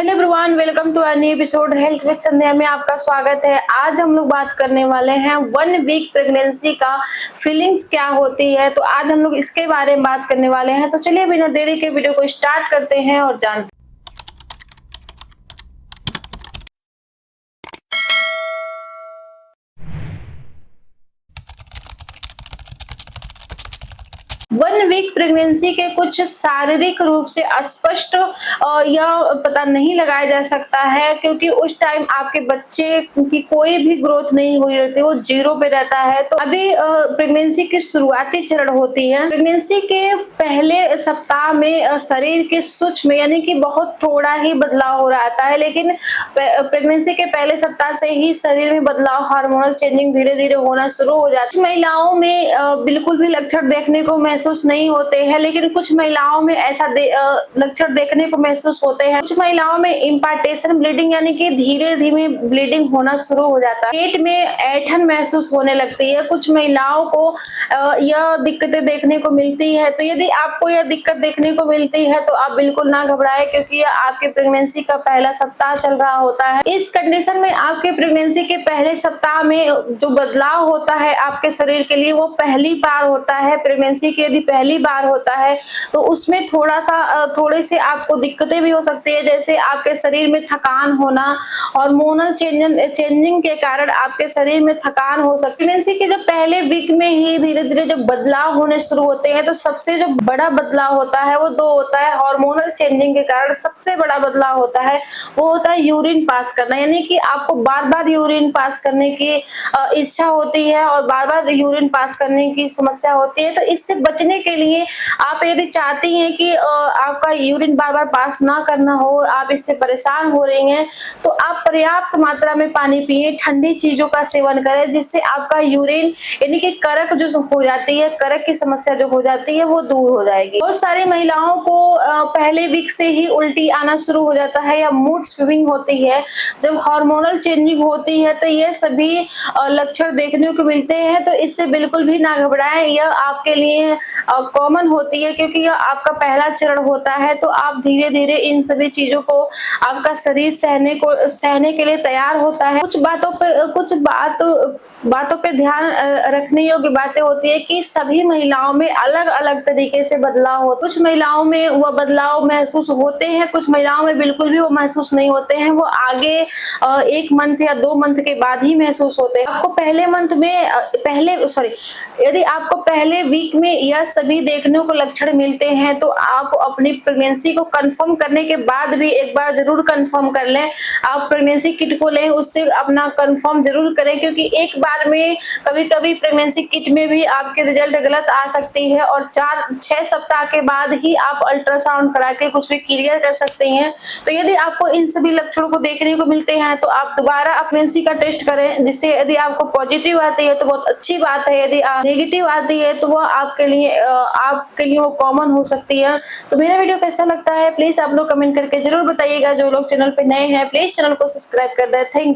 Hello everyone, welcome to a new episode health with Sandhya में आपका स्वागत है। आज हम लोग बात करने वाले हैं 1 वीक प्रेगनेंसी का फीलिंग्स क्या होती है। तो आज हम लोग इसके बारे में बात करने वाले हैं। तो चलिए बिना देरी के वीडियो को स्टार्ट करते हैं और जानते हैं। 1 वीक प्रेगनेंसी के कुछ शारीरिक रूप से अस्पष्ट यह पता नहीं लगाया जा सकता है, क्योंकि उस टाइम आपके बच्चे की कोई भी ग्रोथ नहीं हुई रहती, वो जीरो पे रहता है। तो अभी प्रेगनेंसी की शुरुआती चरण होती है। प्रेगनेंसी के पहले सप्ताह में शरीर के सूक्ष्म यानी कि बहुत थोड़ा ही बदलाव हो रहता है, लेकिन प्रेगनेंसी के पहले सप्ताह से ही शरीर में बदलाव, हार्मोनल चेंजिंग धीरे धीरे होना शुरू हो जाती है। महिलाओं में बिल्कुल भी लक्षण देखने को महसूस नहीं होते हैं, लेकिन कुछ महिलाओं में ऐसा लक्षण देखने को महसूस होते हैं। कुछ महिलाओं में इम्पार्टेशन ब्लीडिंग यानी कि धीरे धीरे ब्लीडिंग होना शुरू हो जाता है। पेट में ऐंठन महसूस होने लगती है। कुछ महिलाओं को यह दिक्कतें देखने को मिलती है। तो यदि आपको यह दिक्कत देखने को मिलती है तो आप बिल्कुल ना घबराएं, क्योंकि यह आपके प्रेगनेंसी का पहला सप्ताह चल रहा होता है। इस कंडीशन में आपके प्रेगनेंसी के पहले सप्ताह में जो बदलाव होता है आपके शरीर के लिए, वो पहली बार होता है। प्रेगनेंसी के यदि पहली बार होता है तो उसमें थोड़े से आपको दिक्कतें भी हो सकती है, जैसे आपके शरीर में थकान होना, हार्मोनल चेंजिंग के कारण आपके शरीर में थकान हो सकती है। प्रेगनेंसी के जब पहले वीक में ही धीरे धीरे जब बदलाव होने शुरू होते हैं, तो सबसे जो बड़ा बदलाव होता है वो दो होता है। हार्मोनल चेंजिंग के कारण सबसे बड़ा बदलाव होता है वो होता है यूरिन पास करना, यानी कि आपको बार बार यूरिन पास करने की इच्छा होती है और बार बार यूरिन पास करने की समस्या होती है। तो इससे बचने के लिए आप यदि चाहती हैं कि आपका यूरिन बार बार पास ना करना हो, आप इससे परेशान हो रही हैं, तो आप पर्याप्त मात्रा में पानी पिए, ठंडी चीजों का सेवन करें, जिससे आपका यूरिन यानी कि करक जो हो जाती है, करक की समस्या जो हो जाती है वो दूर हो जाएगी। बहुत सारी महिलाओं को पहले वीक से ही उल्टी आना शुरू हो जाता है या मूड स्विंगिंग होती है। जब हार्मोनल चेंजिंग होती है तो ये सभी लक्षण देखने को मिलते हैं। तो इससे बिल्कुल भी ना घबराएं, यह आपके लिए कॉमन होती है, क्योंकि यह आपका पहला चरण होता है। तो आप धीरे धीरे इन सभी चीजों को आपका शरीर सहने के लिए तैयार होता है। कुछ बातों पे ध्यान रखने योग्य बातें होती है कि सभी महिलाओं में अलग अलग तरीके से बदलाव हो। कुछ महिलाओं में वह बदलाव महसूस होते हैं, कुछ महिलाओं में बिल्कुल भी वो महसूस नहीं होते हैं। वो आगे 1 मंथ या 2 मंथ के बाद ही महसूस होते हैं। आपको यदि आपको पहले वीक में यह सभी देखने को लक्षण मिलते हैं, तो आप अपनी प्रेगनेंसी को कंफर्म करने के बाद भी एक बार जरूर कंफर्म कर लें। आप प्रेगनेंसी किट को लें, उससे अपना कंफर्म जरूर करें, क्योंकि एक बार में कभी-कभी प्रेगनेंसी किट में भी आपके रिजल्ट गलत आ सकती है और 4-6 सप्ताह के बाद ही आप अल्ट्रासाउंड करा के कुछ भी क्लियर कर सकते हैं। तो यदि आपको इन सभी लक्षणों को देखने को मिलते हैं तो आप दोबारा प्रेगनेंसी का टेस्ट करें, जिससे यदि आपको पॉजिटिव आती है तो बहुत अच्छी बात है, यदि नेगेटिव आती है तो वो आपके लिए वो कॉमन हो सकती है। तो मेरा वीडियो कैसा लगता है प्लीज आप लोग कमेंट करके जरूर बताइएगा। जो लोग चैनल पे नए हैं प्लीज चैनल को सब्सक्राइब कर दें। Thank you.